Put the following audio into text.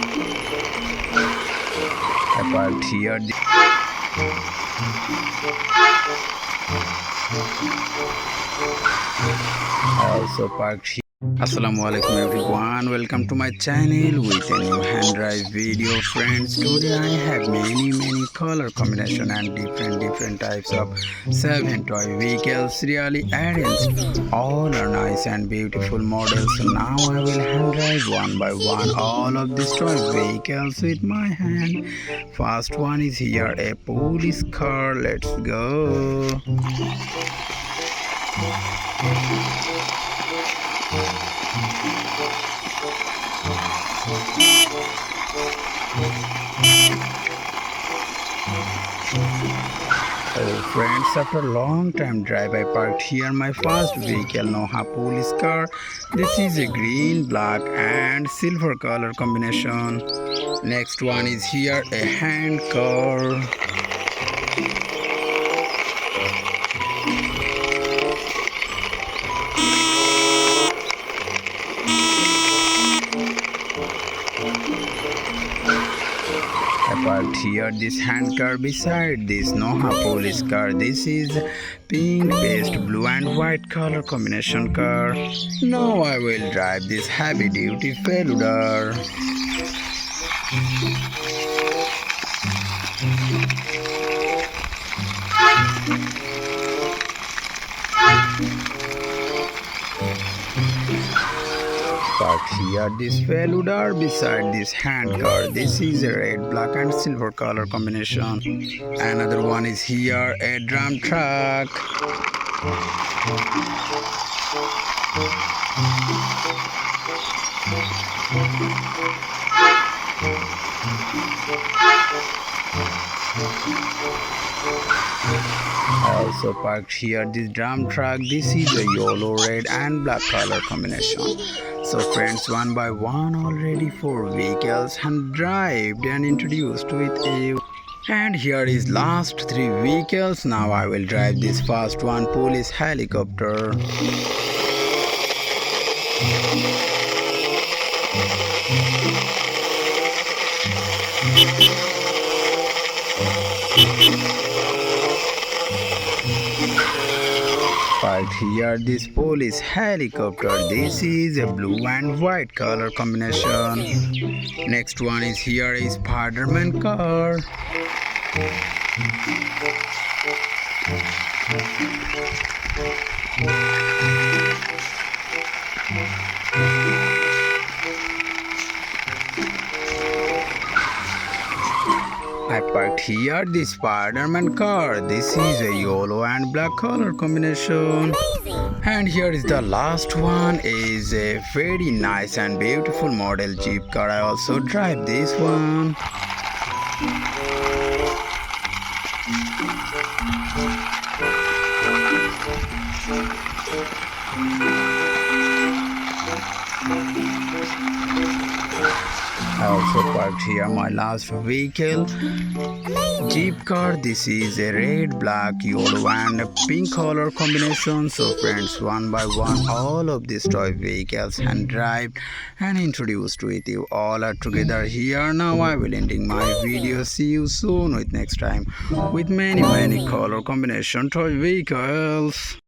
I parked here. I also parked here. Assalamu alaikum everyone, welcome to my channel with a new hand drive video. Friends, today I have many color combination and different types of 7 toy vehicles really arranged. All are nice and beautiful models. Now I will hand drive one by one all of these toy vehicles with my hand. First one is here, a police car. Let's go. Oh friends, after a long time drive I parked here my first vehicle, Noha police car. This is a green, black and silver color combination. Next one is here, a hand car. I parked here this hand car beside this Noha police car. This is pink based blue and white color combination car. Now I will drive this heavy duty Feluda. Parked here this Feluda beside this hand car. This is a red, black and silver color combination. Another one is here, a drum truck. I also parked here this drum truck. This is a yellow, red and black color combination. So friends, one by one already 4 vehicles hand drived and introduced with you. And here is last 3 vehicles. Now I will drive this first one, police helicopter. Parked here this police helicopter. This is a blue and white color combination. Next one is here a Spider-Man car. I parked here the Spider-Man car. This is a yellow and black color combination. And here is the last one, is a very nice and beautiful model Jeep car. I also drive this one. I also parked here my last vehicle, Jeep car. This is a red, black, yellow and pink color combination. So friends, one by one all of these toy vehicles hand drive and introduced with you. All are together here. Now I will ending my video. See you soon with next time with many color combination toy vehicles.